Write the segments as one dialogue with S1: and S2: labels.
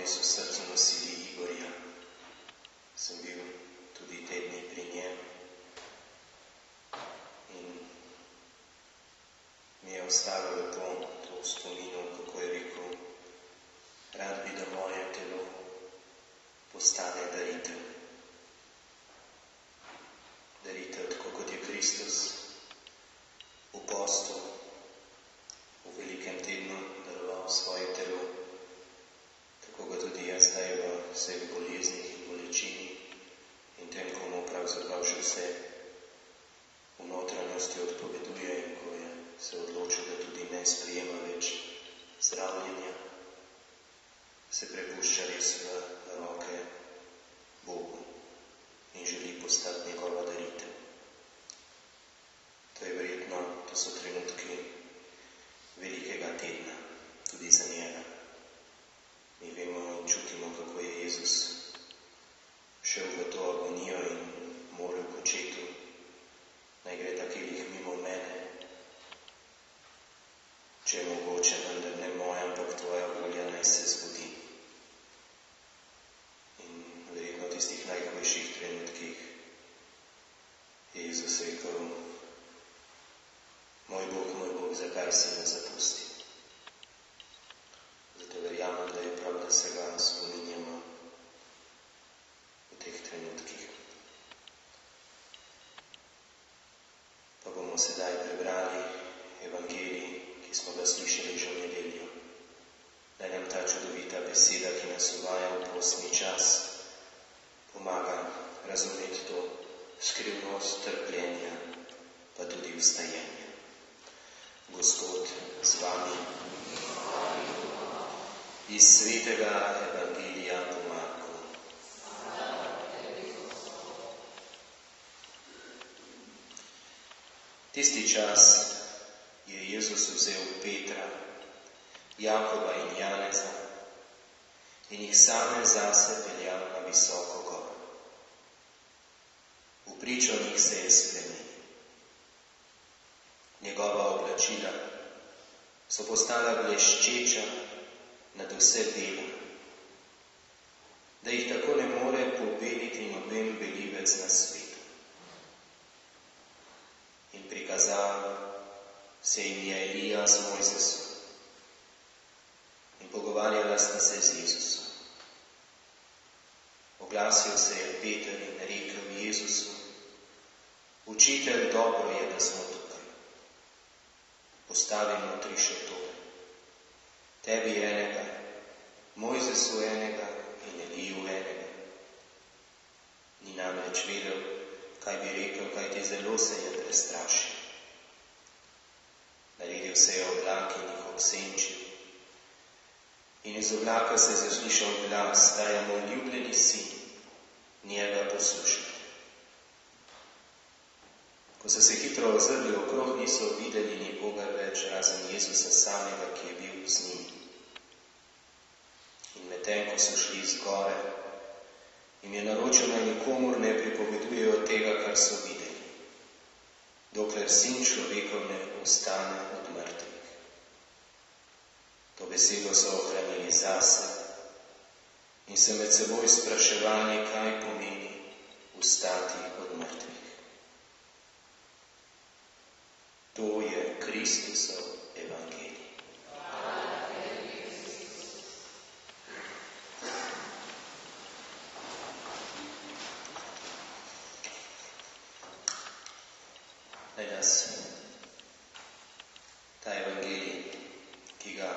S1: res v srcu nosili Igorja. Sem bil tudi te dni pri njem in mi je ostalo lepo to v spominu, kako je rekel, rad bi, da moje telo postane daritev. Daritev, tako kot je Kristus v postu, v velikem tednu daroval svoje telo, tako ga tudi jaz zdaj v vseh boleznih in bolečini in tem, komu pravzaprav že vse v notranjosti odpoveduje in ko je se odločil, da tudi ne sprijema več zdravljenja, se prepušča res v roke Bogu in želi postati njegova daritev. To je verjetno, to so trenutki velikega tedna, tudi za njega. Mi vemo in čutimo, kako je Jezus šel v to agonijo in molil k očetu, naj gre takih mimo mene, če je mogoče, vendar ne moja, ampak tvoja volja naj se zgodi. In verjetno v tistih najhujših trenutkih je Jezus rekel, moj Bog, zakaj si me zapustil? Zato verjamem, da je prav, da se ga spominjamo v teh trenutkih. Pa bomo sedaj prebrali evangelij, ki smo ga slišali že v nedeljo. Naj nam ta čudovita beseda, ki nas uvaja v postni čas, pomaga razumeti to skrivnost trpljenja, pa tudi vstajenja. Gospod z vami. Iz svetega evangelija po Marku. Tisti čas je Jezus vzel Petra, Jakoba in Janeza in jih same zase peljal na visoko goro. V pričo njih se je spremenil. Njegova oblačila so postala bleščeča nad vse belo, da jih tako ne more pobeliti noben belivec na svetu. In prikazal se jim je Elija z Mojzesom in pogovarjala sta se z Jezusom. Oglasil se je Peter in rekel Jezusu, učitelj, dobro je, da smo tukaj. Postavi notri šotore. Tebi enega, Mojzesu enega in Eliju enega. Ni namreč vedel, kaj bi rekel, kajti zelo se je prestrašil. Naredil se je oblak in jih obsenčil. In iz oblaka se je zaslišal glas, da je moj ljubljeni sin, njega poslušajte. Ko so se hitro ozrli okrog, niso videli nikogar več, razen Jezusa samega, ki je bil z njimi. In medtem, ko so šli z gore, jim je naročil, naj nikomur ne pripovedujejo tega, kar so videli, dokler sin človekov ne ostane od mrtvih. To besedo so ohranili zase in se med seboj spraševali, kaj pomeni vstati od mrtvih. To je Kristusov evangelij. Naj nas ta evangelij, ki ga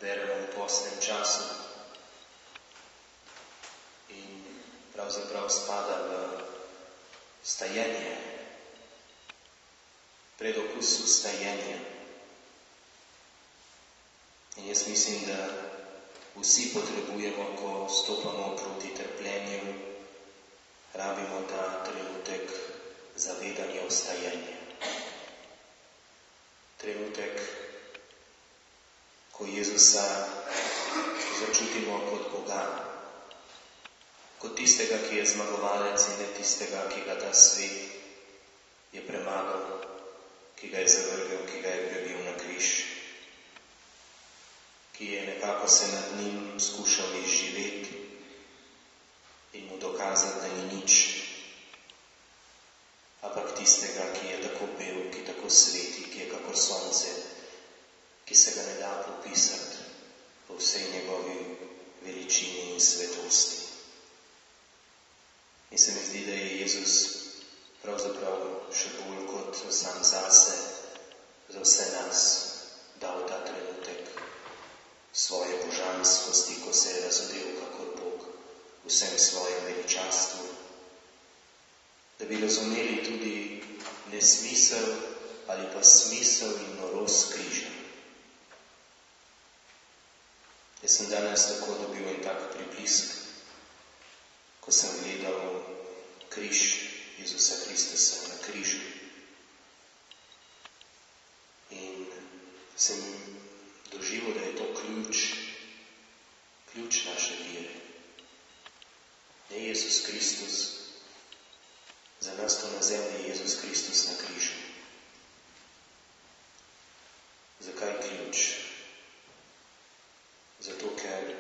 S1: beremo v postnem času in pravzaprav spada v stajenje, predokus vstajenja. In jaz mislim, da vsi potrebujemo, ko stopamo proti trpljenju, rabimo ta trenutek zavedanja vstajenja. Trenutek, ko Jezusa začutimo kot Boga, kot tistega, ki je zmagovalec in ne tistega, ki ga ta svet je premagal, ki ga je zavrgel, ki ga je prebil na križ, ki je nekako se nad njim skušal izživeti in mu dokazati, da ni nič, ampak tistega, ki je tako bel, ki je tako sveti, ki je kakor sonce, ki se ga ne da popisati po vsej njegovi veličini in svetosti. In se mi zdi, da je Jezus pravzaprav še bolj kot sam zase, za vse nas dal ta trenutek svoje božanskosti, ko se je razodel kakor Bog vsem svojem veličastvu, da bi razumeli tudi nesmisel ali pa smisel in norost križa. Jaz sem danes tako dobil en tak priblisk, ko sem gledal križ Jezusa Kristusa na križu. In sem doživel, da je to ključ naše vere. Ne Jezus Kristus, za nas to na zemlji je Jezus Kristus na križu. Zakaj ključ? Zato, ker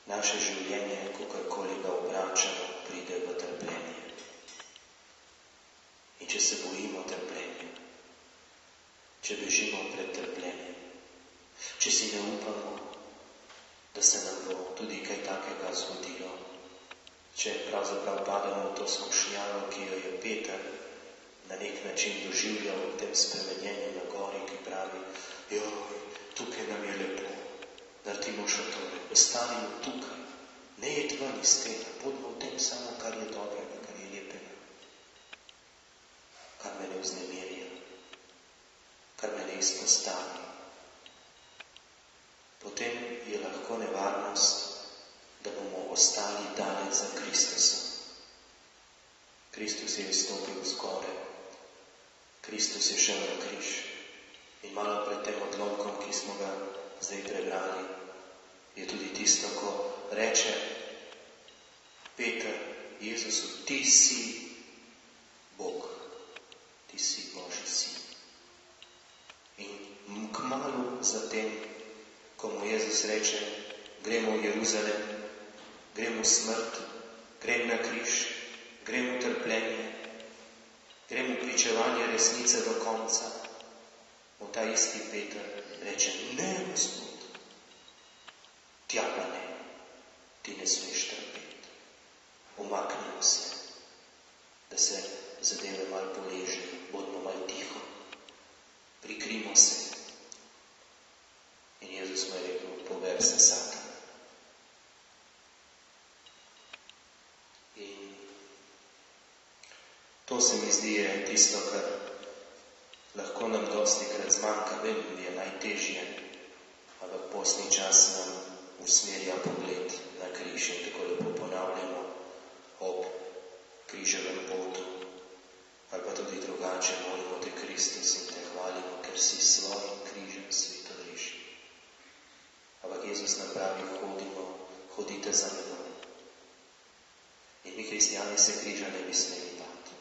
S1: naše življenje, kakorkoli ga obračamo, pride v trpljenje. In če se bojimo trpljenja, če bežimo pred trpljenjem, če si ne upamo, da se nam bo tudi kaj takega zgodilo, če pravzaprav padamo v to skušnjavo, ki jo je Peter na nek način doživljal v tem spremenjenju na gori, ki pravi, tukaj nam je lepo, naredimo šotore, ostanimo tukaj, ne iti ven iz tega, bodimo v tem samo, kar je dobrega, kar je lepega, kar me ne vznemirja, kar me ne izpostavi. Potem je lahko nevarnost, da bomo ostali daleč za Kristusom. Kristus je izstopil zgore, Kristus je šel na križ in malo pred tem odlomkom, ki smo ga zdaj prebrali, je tudi tisto, ko reče Peter Jezusu, ti si Bog, ti si Božji sin. In kmalu zatem, ko mu Jezus reče, gremo v Jeruzalem, gremo v smrt, gremo na križ, gremo v trpljenje, gremo v pričevanje resnice do konca, mu ta isti Peter reče, ne, Gospod, tja pa ne, ti ne smeš trpeti. Umaknimo se, da se zadeve malo poležejo, bodimo malo tiho, prikrimo se. In Jezus mu je rekel, pober se, Satan. In to se mi zdi je tisto, kar lahko nam dosti krat zmanjka, vem, je najtežje, ampak postni čas nam usmerja pogled na križ in tako lepo ponavljamo ob križevem potu, ali pa tudi drugače, molimo te Kristus in te hvalimo, ker si s svojim križem sveto rešil. Ampak Jezus nam pravi, hodite za menoj. In mi kristjani se križa ne bi smeli bati.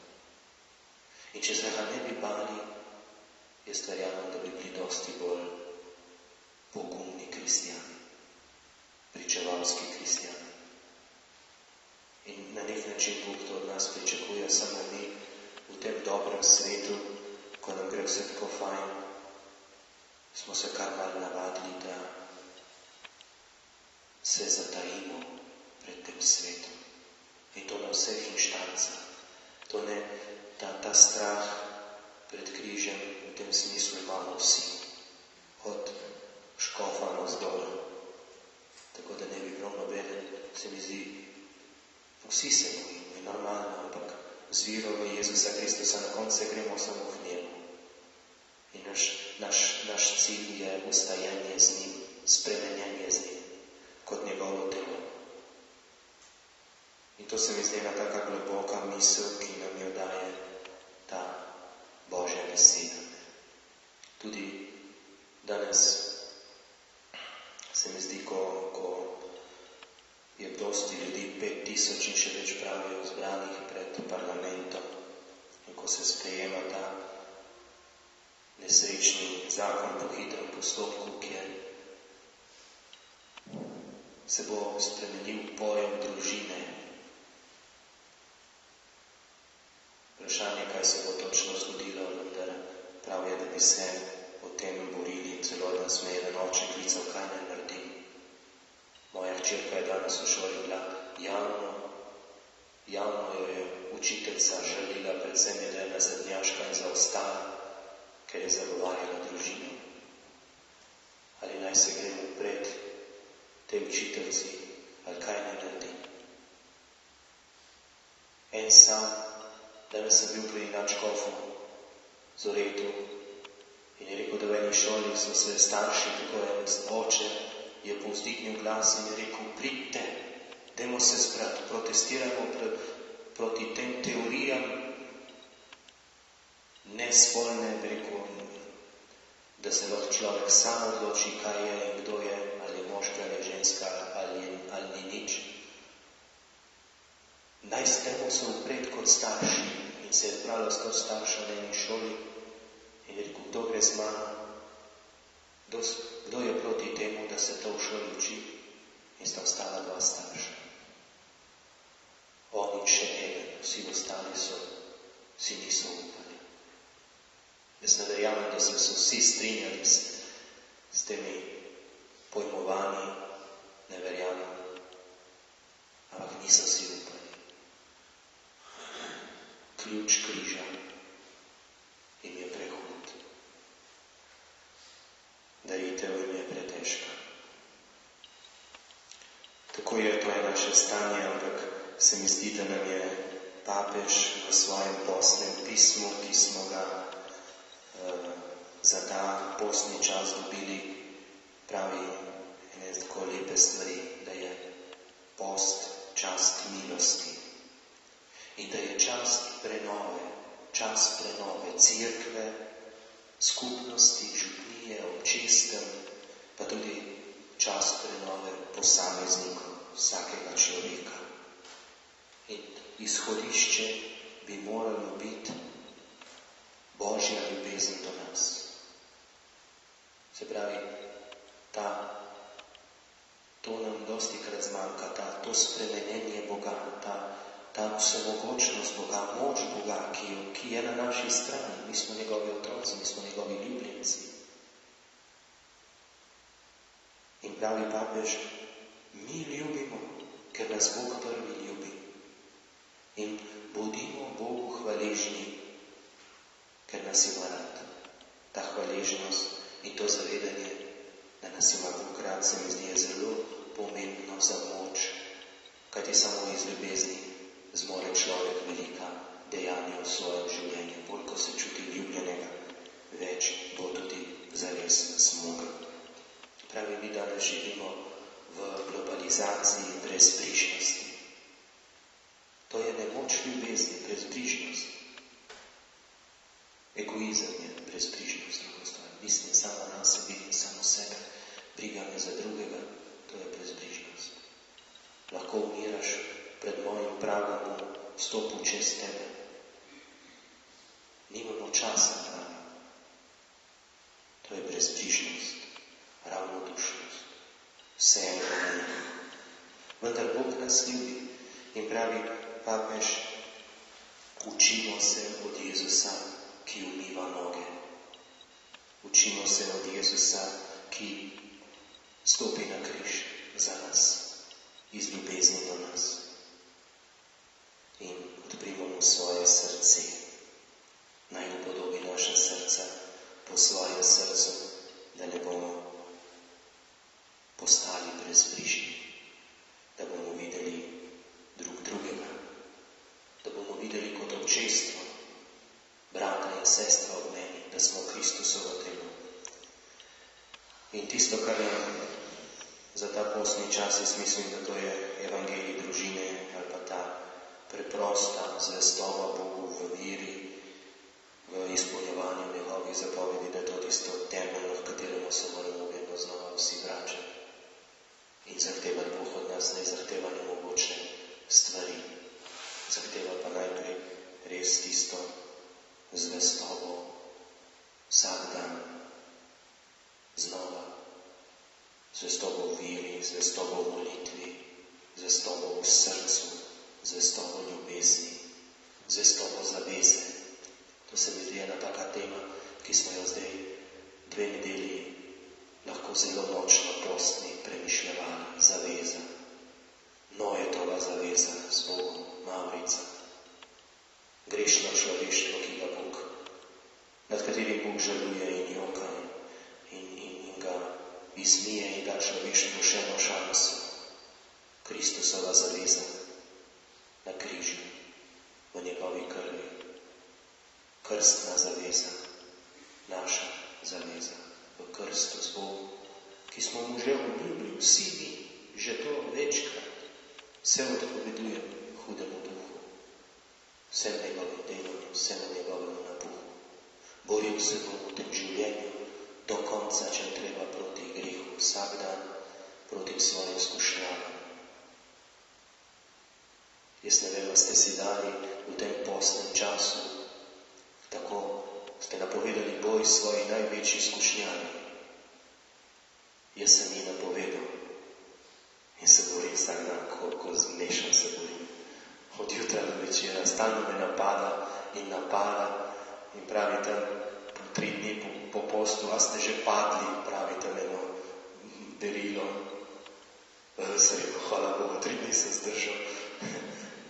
S1: In če se ga ne bi bali, jaz verjamem, da bi bili dosti bolj pogumni kristjani, pričevalski kristjani. In na nek način Bog to od nas pričakuje, samo mi v tem dobrem svetu, ko nam gre vse tako fajn, smo se kar malo navadili, da se zatajimo pred tem svetom. In to na vseh inštancah. To ne, ta strah pred križem v tem smislu imamo vsi. Od škofa navzdol. Tako da ne bi prav nobeden, se mi zdi, vsi se bojimo, je normalno, ampak z vero v Jezusa Kristusa na koncu gremo samo k njemu. In naš cilj je ustajanje z njim, spremenjanje z njim, kot njegovo telo. In to se mi zdi ena taka globoka misel, ki nam jo daje ta Božja beseda. Tudi danes se mi zdi, ko je dosti ljudi, 5000 in še več pravijo zbranih pred parlamentom, in ko se sprejema ta nesrečni zakon po hitrem postopku, kjer se bo spremenil pojem družine. Vprašanje, kaj se bo točno zgodilo, vendar prav je, da bi se o tem borili. Celo nas me je oče klical, kaj naj naredim. Moja hčerka je danes v šoli bila javno jo je učiteljica žalila, predvsem je, da je nazadnjaška in zaostala, ker je zagovarjala družino. Ali naj se grem upred tej učiteljici, ali kaj naj naredim. En sam, danes sem bil pri nadškofu Zoretu in je rekel, da v eni šoli so se starši, tako en oče je povzdignil glas in je rekel, pridite, dajmo se zbrati, protestiramo proti tem teorijam nespolne, rekel, da se lahko človek sam odloči, kaj je in kdo je, ali moška ali ženska, ali ni nič. Naj stemo se upred kot starši in se je zbralo 100 staršev na eni šoli in je rekel, kdo gre z mano, kdo je proti temu, da se to v šoli uči, in sta ostala 2 starša. On in še eden, vsi ostali si niso upali. Jaz ne verjamem, da so se vsi strinjali s temi pojmovanji, ne verjamem, ampak niso si upali. Ključ križa jim je prehud. Daritev jim je pretežka. Tako je, to je naše stanje, ampak se mi zdi, da nam je papež v svojem postnem pismu, ki smo ga za ta postni čas dobili, pravi ene tako lepe stvari, da je post čas milosti in da je čas prenove cerkve, skupnosti, župnije, občestev, pa tudi čas prenove posameznikov, vsakega človeka. In izhodišče bi moralo biti Božja ljubezen do nas. Se pravi, to nam dostikrat zmanjka, to spremenjenje Boga, ta vsemogočnost Boga, moč Boga, ki je na naši strani. Mi smo njegovi otroci, mi smo njegovi ljubljenci. In pravi papež, mi ljubimo, ker nas Bog prvi ljubi. In bodimo Bogu hvaležni, ker nas ima rad. Ta hvaležnost in to zavedanje, da nas ima Bog rad, se mi zdi je zelo pomembno za moč, kajti samo iz ljubezni zmore človek velika dejanja v svojem življenju. Bolj, ko se čuti ljubljenega, več bo tudi zares zmogel. Pravi, mi danes živimo v globalizaciji brezbrižnosti. To je nemoč ljubezni, brezbrižnost. Egoizem je brezbrižnost, mislim samo na sebi, samo sebe, briga me za drugega, to je brezbrižnost. Lahko umiraš pred mojim pragom, stopil čez tebe. Nimamo časa, pravi. To je brezbrižnost, ravnodušnost, vse je pomembno. Vendar Bog nas ljubi in pravi papež, učimo se od Jezusa, ki umiva noge. Učimo se od Jezusa, ki stopi na križ za nas, iz ljubezni do nas. In odprimo svoje srce. Naj upodobi naše srca po svojem srcu, da ne bomo postali brezbrižni, da bomo videli drug drugega, da bomo videli kot občestvo, brata in sestra ob meni, da smo Kristusovo telo. In tisto, kar za ta postni čas, jaz mislim, da to je evangelij družine, ali pa ta preprosta zvestoba Bogu v veri, v izpolnjevanju njegovih zapovedi, da je to tisto temeljno, v kateremu se moramo vedno znova vsi vračati. In zahtevati Bog od nas ne zahteva nemogoče stvari. Zahteva pa najprej res tisto zvestobo, vsak dan, znova, zvestobo v veri, zvestobo v molitvi. zvestobo v srcu, zvestobo ljubezni, zvestobo zaveze. To se mi zdi ena taka tema, ki smo jo zdaj 2 nedelji lahko zelo močno postni premišljevali. Zaveza. Noetova zaveza z Bogom, Mavrica. Grešno človeštvo, ki ga Bog, nad katerim Bog žaluje in joka in ga izmije in da človeštvu še eno šanso. Kristusova zaveza na križu, v njegovi krvi. Krstna zaveza, naša zaveza v krstu z Bogom, ki smo mu že obljubili, vsi mi, že to večkrat, se odpovedujem hudemu duhu, vsem njegovim delovnim, vsem njegovemu napuhu. Boril se bom v tem življenju do konca, če treba, proti grehu, vsak dan proti svojim skušnjavam. Jaz ne vem, ste si dali v tem postnem času, tako ste napovedali boj svoji največji skušnjavi. Jaz sem ji napovedal in se borim vsak dan, ko zmešam se borim. Od jutra do večera, stalno me napada in pravi tam 3 dni po postu, a ste že padli, pravi tam eno berilo. Se rekel, hvala Bogu, 3 dni sem zdržal.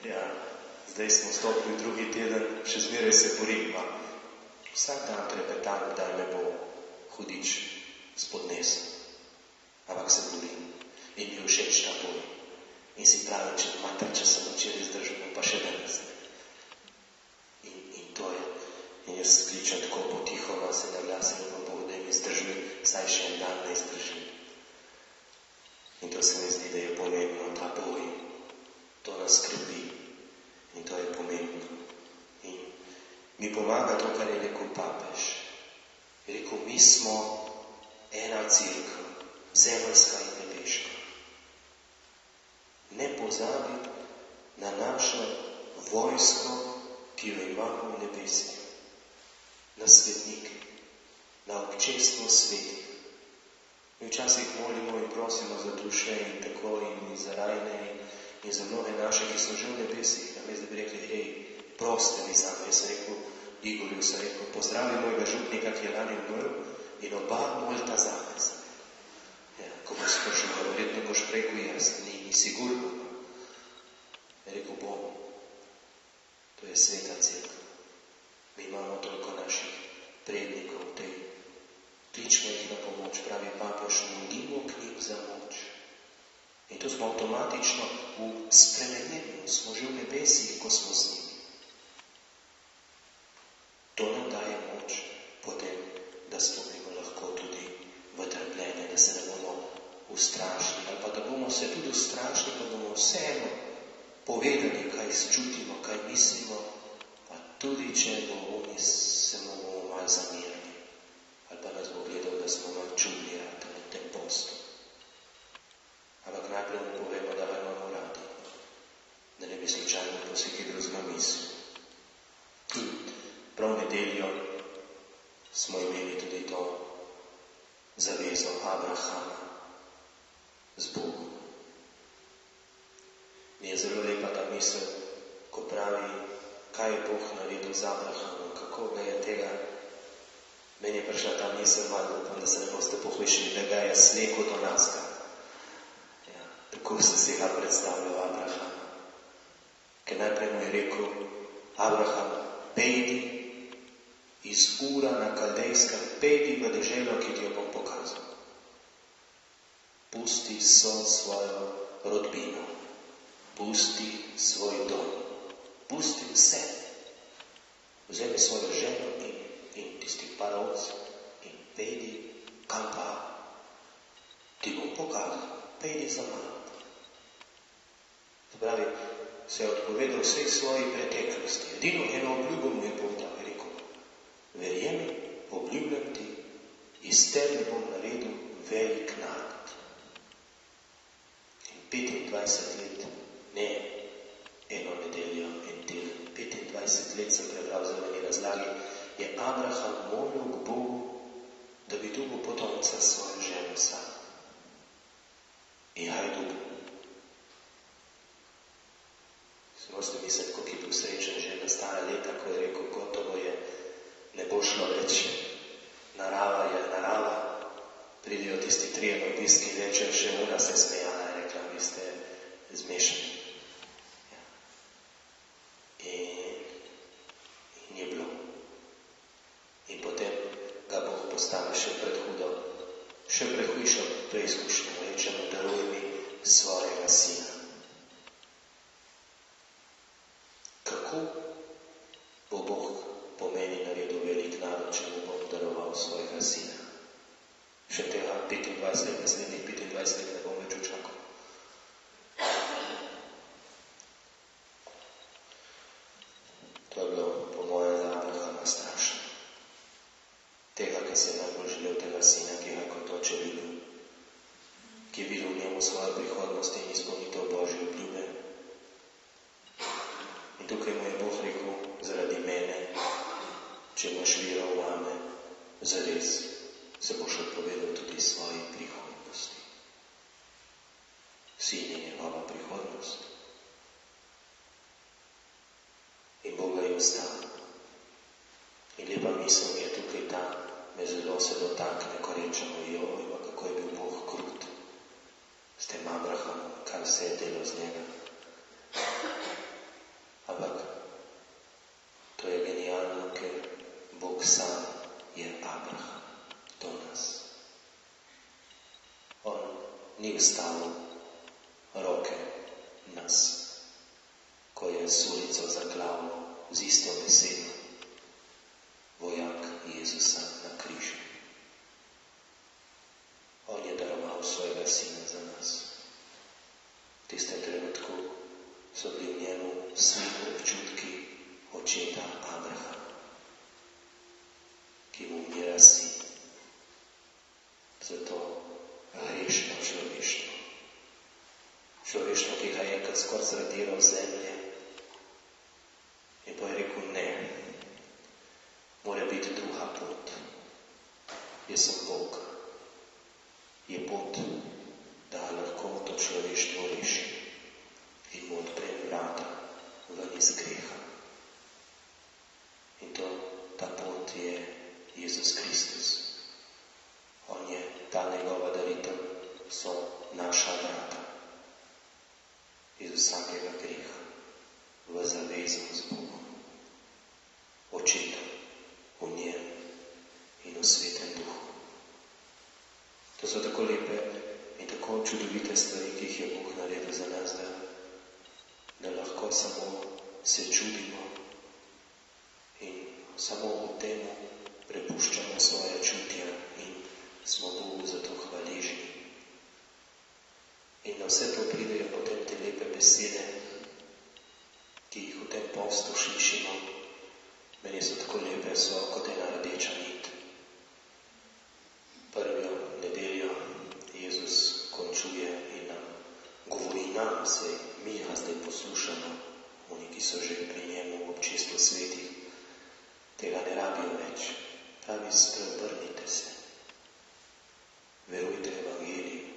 S1: Ja, zdaj smo stopili v drugi teden, še zmeraj se borim, vsak dan trepetam, kdaj me bo hudič spodnesel. Ampak se borim in mi všeč ta boj. In si pravim, če sem včeraj zdržal, pa še danes. In to je. In jaz kličem tako potihoma, se naglasim v Bogu, da mi zdržuje, saj še en dan ne zdržim. In to se mi zdi, da je pomembno, ta boj. To nas skrbi. In to je pomembno. In mi pomaga to, kar je rekel papež. Je rekel, mi smo ena cerkev, zemeljska in nebeška. Ne pozabi na našo vojsko, ki jo imamo v nebesih, na svetnike, na občestvo svetih. Mi včasih molimo in prosimo za duše in tako in za rajne in za mnoge naše, ki so že v nebesih. A mi zdaj bi rekli, hej, proste mi sam. Jaz sem rekel, Igorju sem rekel, pozdravi mojega župnika, ki je lani umrl in oba molta zame. Ja, ko bo sprašal, verjetno boš rekel, jaz ni sigurno. Je rekel, bom. To je sveta cerkev. Mi imamo toliko naših prednikov v tej. Kličmo jih na pomoč, pravi papež, molimo k njim za moč. In to smo avtomatično v spremenjenju, smo že v nebesih, ko smo z njimi. To nam daje moč potem, da stopimo lahko tudi v trpljenje, da se ne bomo ustrašili, ali pa da bomo se tudi ustrašili, pa bomo vseeno povedali, kaj čutimo, kaj mislimo, pa tudi, če se bomo malo zamirali, ali pa nas bo gledal, da smo malo čudni radi na tem postu. Ampak najprej mu povemo, da ga imamo radi, da ne bi slučajno posiki drugega misli. Prav nedeljo smo imeli tudi to zavezo Abrahama z Bogom. Mi je zelo lepa ta misel, ko pravi, kaj je Bog naredil z Abrahamom, kako ga je tega. Meni je prišla ta misel, malo upam, da se ne boste pohujšili, da ga je slekel do naska. Ja, tako sem si ga predstavljal Abrahama. Ker najprej mu je rekel, Abraham, pejdi iz Ura na Kaldejskem, pejdi v deželo, ki ti jo bom pokazal. Pusti svojo rodbino, pusti svoj dom, pusti vse. Vzemi svojo ženo in tistih par ovc in pejdi kam pa. Ti bom pokazal, pejdi za mano. To pravi, se je odpovedal vsej svoji preteklosti. Edino eno obljubo mu je Bog dal, je rekel, verjemi, obljubljam ti, iz tebe bom naredil velik narod. In 25 let, ne eno nedeljo, en teden, 25 let sem prebral za meni razlagi, je Abraham molil k Bogu, da bi dobil potomca svojo ženo Saro. In kaj je dobil? Si morate misliti, koliko je bil srečen že na stara leta, ko je rekel, gotovo je, ne bo šlo več, narava je narava. Pridejo tisti 3 noviski večer, še ona se smejala in rekla, vi ste zmešani. Ja. In je bilo. In potem ga Bog postavi še pred hujšo preizkušnjo, rečemo, daruj mi svojega sina. Kako bo Bog po meni naredil velik narod, če mu bom daroval svojega sina? Še tega 25 let, naslednjih 25 let ne bom več učakal. To je bilo po mojem za Abrahama strašno. Tega, ki se je najbolj želel, tega sina, ki ga kot oče ljubil, ki je videl v njemu svojo prihodnost in izpolnitev Božje obljube. In tukaj mu je Bog rekel, zaradi mene, če imaš vero vame, zares se boš odpovedal tudi svoji prihodnosti. Sin je njegova prihodnost. In Bog ga je ustavil. In lepa misel je tukaj ta, me zelo se dotakne, ko rečemo, joj, kako je bil Bog krut s tem Abrahamom, kaj vse je delo z njega. Ampak to je genialno, ker Bog sam je Abraham do nas. On ni ustavil roke nas, ko je sulico zaklal z isto besedo vojak Jezusa na križu. On je daroval svojega sina za nas. V tistem trenutku so bili v njemu vsi občutki očeta Abrahama, ki mu umira sin. Zato grešno človeštvo. Človeštvo, ki ga je enkrat skoraj zradiral zemlje in pa je rekel, ne, mora biti druga pot. Jaz sem Bog. Je pot, da lahko to človeštvo reši in mu odprem vrata ven iz greha. In ta pot je Jezus Kristus. On je, ta njegova daritev, so naša vrata iz vsakega greha v zavezo z Bogom, očetom, v njem in v svetem duhu. To so tako lepe in tako čudovite stvari, ki jih je Bog naredil za nas, da lahko samo se čudimo in samo v temu prepuščamo svoje čutja in smo Bogu za to hvaležni. In na vse to pridejo potem te lepe besede, ki jih v tem postu slišimo. Meni so tako lepe, so kot ena rdeča nit. Prvo nedeljo Jezus končuje in nam govori nam, se mi ga zdaj poslušamo, oni, ki so že pri njemu v občestvu svetih, tega ne rabijo več. Pravi, spreobrnite se. Verujte evangeliju.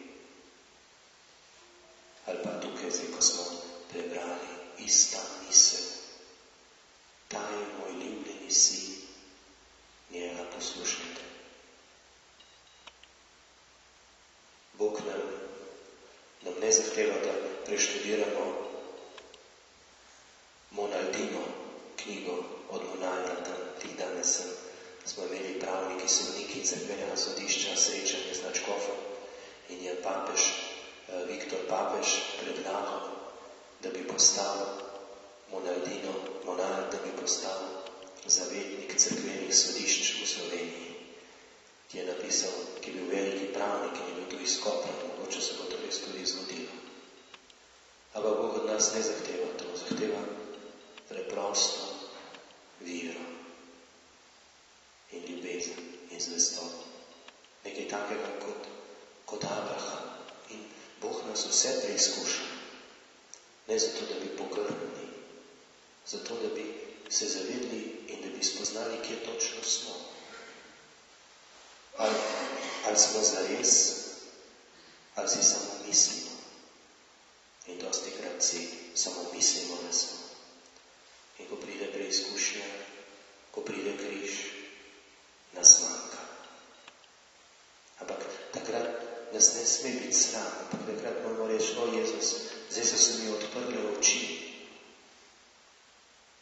S1: Ali pa tukaj, zdaj, ko smo prebrali, ista misel. Ta je moj ljubljeni sin, njega poslušajte. Bog nam ne zahteva, da preštudiramo Monaldino knjigo od Monalda, tih danes smo imeli pravniki, sodniki in cerkvenega sodišča srečanje z nadškofom in je papež, Viktor Papež predlagal, da bi postal Monald, da bi postal zavetnik cerkvenih sodišč v Sloveniji, ki je napisal, ki je bil veliki pravnik in je bil tu izkopan, mogoče se bo to res tudi zgodilo. Ampak Bog od nas ne zahteva to, zahteva preprosto vero in ljubezen in zvestobo. Nekaj takega kot Abraham. In Bog nas vse preizkuša. Ne zato, da bi pogrnili, zato, da bi se zavedli in da bi spoznali, kje točno smo. Ali smo zares, ali si samo mislimo. In dosti krat enkrat si samo mislimo, da smo. In ko pride preizkušnja, ko pride križ, nas manjka. Ampak takrat nas ne sme biti sram, ampak takrat moramo reči, o Jezus, zdaj so se mi odprle oči.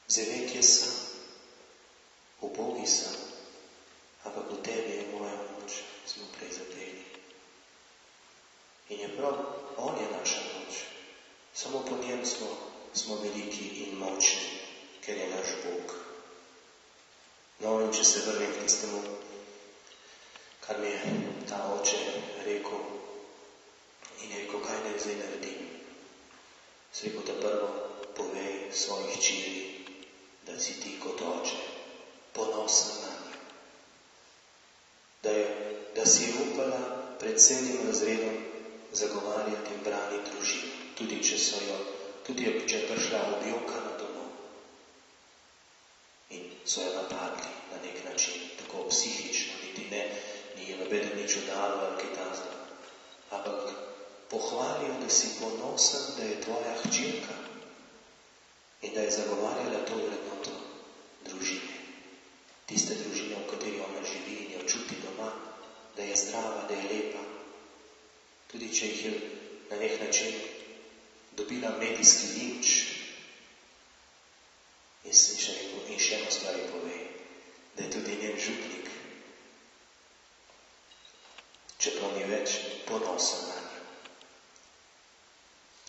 S1: Zdaj vem, kje sem. Ubogi sem, ampak v tebi je moja moč, smo prej zapeli. In je prav, on je naša moč. Samo po njem smo veliki in močni, ker je naš Bog. No, in če se vrnem k tistemu, kar mi je ta oče rekel, in je rekel, kaj naj zdaj naredim. Se rekel, da prvo povej svoji hčeri, da si ti kot oče ponosen na njo. Da si upala pred celim razredom zagovarjati in braniti družino, tudi če je prišla objokana domov. In so jo napadli na nek način, tako psihično, ni je nobeden nič udalo ali kaj takega. Ampak pohvalijo, da si ponosen, da je tvoja hčerka in da je zagovarjala to vrednoto družine. Tiste družine, v kateri ona živi in jo čuti doma, da je zdrava, da je lepa. Tudi če jih je na nek način dobila medijski linč. In še eno stvar ji pove, da je tudi njen župnik, čeprav ni več, ponosen na njo.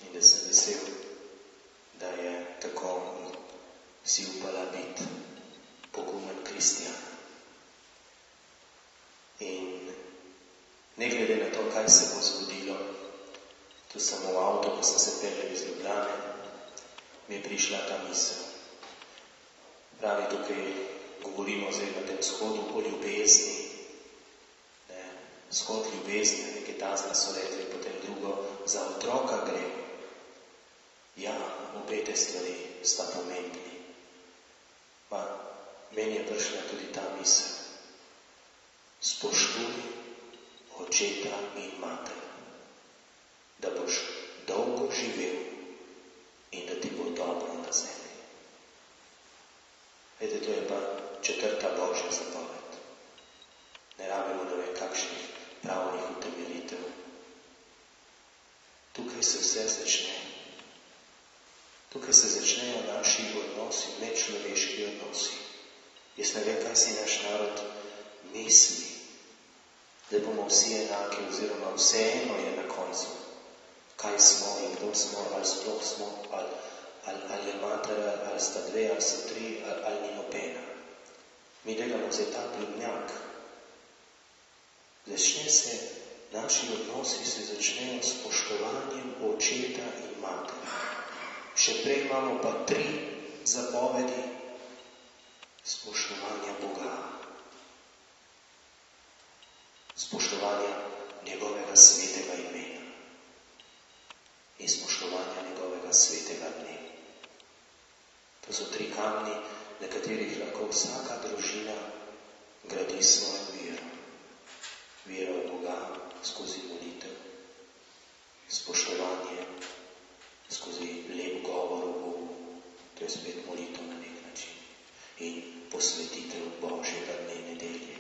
S1: In da sem vesel, da je tako si upala biti pogumen kristjan. In ne glede na to, kaj se bo zgodilo, tu sem v avtu, ko sem se peljal iz Ljubljane, mi je prišla ta misel. Pravi, tukaj govorimo zdaj na tem shodu o ljubezni. Shod ljubezni, nekaj tazga so rekli, potem drugo, za otroka gre. Ja, obe te stvari sta pomembni. Meni je prišla tudi ta misel. Spoštuj očeta in mater, da boš dolgo živel in da ti bo dobro na zemlji. Vete, to je pa 4. Božja zapoved. Ne rabimo ne vem kakšnih pravnih utemeljitev. Tukaj se vse začne. Tukaj se začnejo naši odnosi, medčloveški odnosi. Jaz ne vem, kaj si naš narod misli, da bomo vsi enaki, oziroma vseeno je na koncu, kaj smo in kdo smo, ali sploh smo, ali je mater, ali sta dve, ali so tri, ali ni nobena. Mi delamo zdaj ta bludnjak. Naši odnosi se začnejo s spoštovanjem očeta in mater. Še prej imamo pa 3 zapovedi spoštovanja Boga. Spoštovanja njegovega svetega imena in spoštovanja njegovega svetega dne. To so 3 kamni, na katerih lahko vsaka družina gradi svojo vero. Vera v Boga skozi molitev, spoštovanje skozi lep govor o Bogu, to je spet molitev na nek način, in posvetitev Božjega dne nedelje.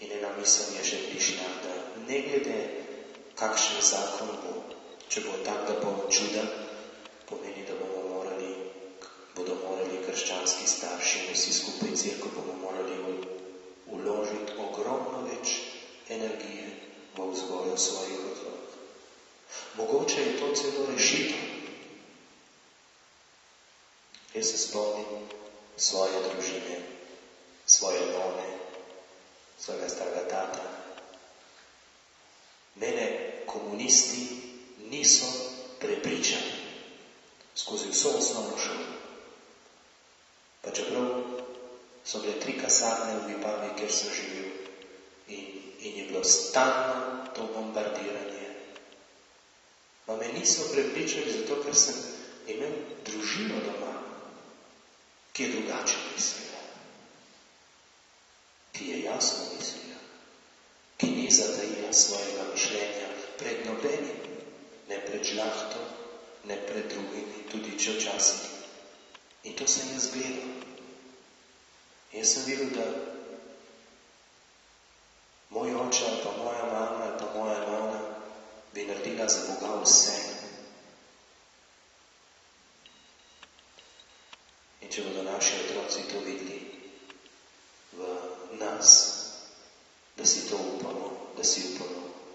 S1: In ena misel je že prišla, da ne glede kakšen zakon bo, če bo tak, da bo čuden, pomeni, da bodo morali krščanski starši in vsi skupaj cerkev bomo morali vložiti ogromno več energije v vzgojo svojih otrok. Mogoče je to celo rešitev. Jaz se spomnim svoje družine, svoje none, svojega starega tata. Mene komunisti niso prepričali skozi vso osnovno šolo. Pa čeprav so bile 3 kasarne v Vipavi, kjer sem živel, in je bilo stalno to bombardiranje. Pa me niso prepričali zato, ker sem imel družino doma, ki je drugače mislila, ki je jasno mislila, ki ni zatajila svojega mišljenja pred nobenim, ne pred žahto, ne pred drugimi, tudi če včasih. In to sem jaz gledal. Jaz sem videl, da moj oče ali pa moja mama ali pa moja nona bi naredila za Boga vse. In če bodo naši otroci to videli v nas, da si to upamo,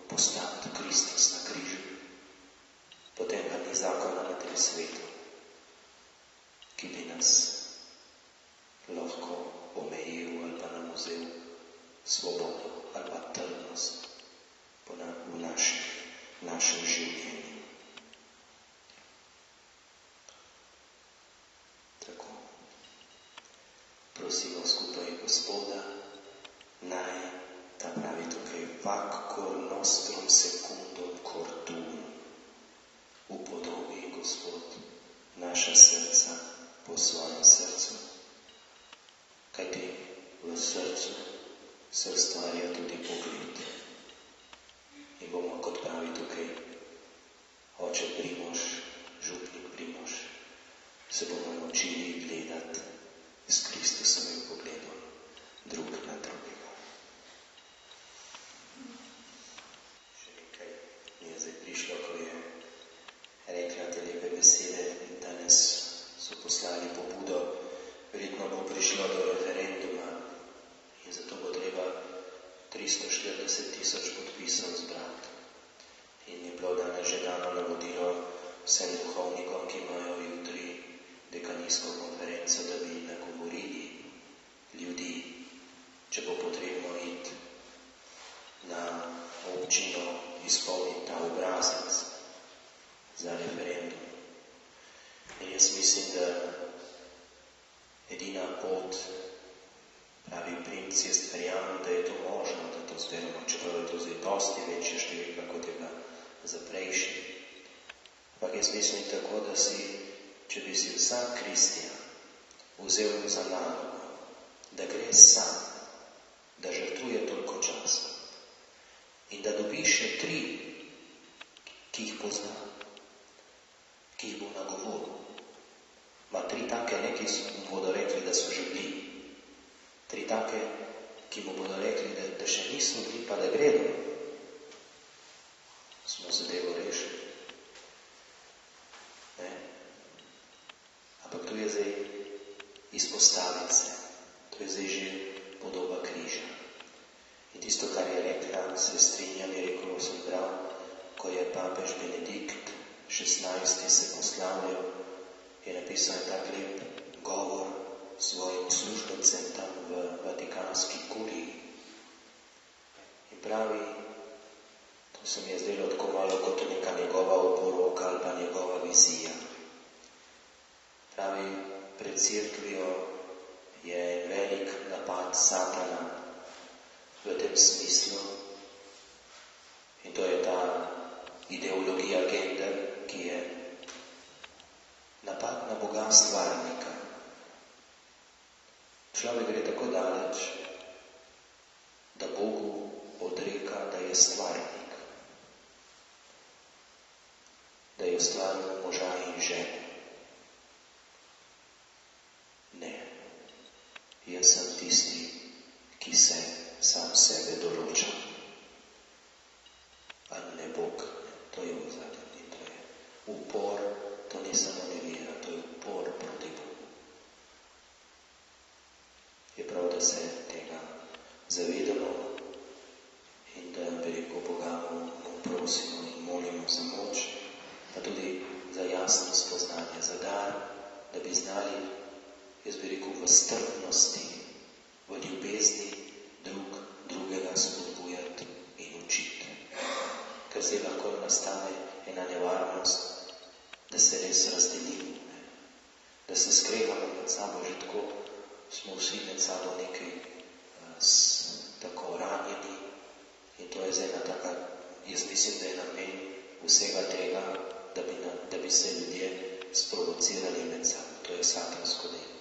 S1: postati Kristus na križu, potem pa ni zakona na tem svetu, ki bi nas lahko omejil ali pa nam vzel svobodo ali pa trdnost v našem življenju. Tako. Prosimo skupaj Gospoda, naj, ta pravi tukaj, vac cor nostrum secundum cor tuum, upodobi, Gospod, naša srca po svojem srcu. Kajti v srcu se ustvarja tudi pogled. In bomo, kot pravi tukaj oče Primož, župnik Primož, se bomo naučili gledati s Kristusovim pogledom drug na drugega. Še nekaj mi je zdaj prišlo, ko je rekla te lepe besede in danes so poslali pobudo, verjetno bo prišlo do referenduma in zato bo treba 340,000 podpisov zbrati. In je bilo danes že dano navodilo vsem duhovnikom, ki imajo jutri dekanijsko konferenco, da bi nagovorili ljudi, če bo potrebno iti na občino izpolniti ta obrazec za referendum. In jaz mislim, da edina pot, pravi princ, jaz verjamem, da je to možno, da to zberemo, čeprav je to zdaj dosti večja številka, kot je bila za prejšnji. Ampak jaz mislim tako, da če bi si vsak kristjan vzel za nalogo, da gre sam, da žrtvuje toliko časa in da dobi še 3, ki jih pozna, ki jih bo nagovoril. Ma 3 take, neki mu bodo rekli, da so že bili. 3 take, ki mu bodo rekli, da še niso bili, pa da gredo. Smo zadevo rešili. Ne? Ampak to je zdaj izpostaviti se. To je zdaj že podoba križa. In tisto, kar je rekla, se strinjam, je rekel, sem bral, ko je papež Benedikt 16. se poslavljal, je napisal tak lep govor svojim uslužbencem tam v Vatikanski kuriji. In pravi, to se mi je zdelo tako malo kot neka njegova oporoka ali pa njegova vizija. Pravi, pred cerkvijo je velik napad satana v tem smislu. In to je ta ideologija gender, ki je napad na Boga stvarnika. Človek gre tako daleč, da Bogu odreka, da je stvarnik, da je ustvaril moža in ženo. Ne, jaz sem tisti, ki se sam sebe določa. Ali ne Bog, to je v zadnji, to je upor, to ni samo nevera, to je upor proti Bogu. Je prav, da se tega zavedamo in da veliko Boga mu prosimo in molimo za moč, pa tudi za jasno spoznanje, za dar, da bi znali, jaz bi rekel, v strpnosti, v ljubezni drugega spodbujati in učiti. Ker zdaj lahko nastane ena nevarnost, da se res razdelimo, da se skregamo med sabo, že tako smo vsi med sabo nekaj tako ranjeni in to je zdaj ena taka, jaz mislim, da je namen vsega tega, da bi se ljudje sprovocirali med sabo. To je satansko delo.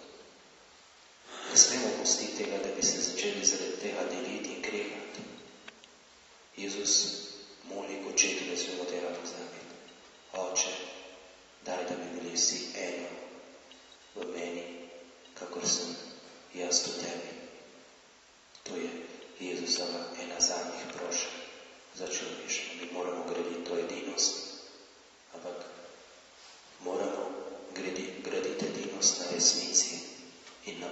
S1: Ne smemo pustiti tega, da bi se začeli zaradi tega deliti in kregati. Jezus moli k očetu, da smemo tega pozabiti. Oče, si eno v meni, kakor sem jaz v tebi. To je Jezusova ena zadnjih prošenj za človeštvo. Mi moramo graditi to edinost, ampak moramo graditi edinost na resnici in na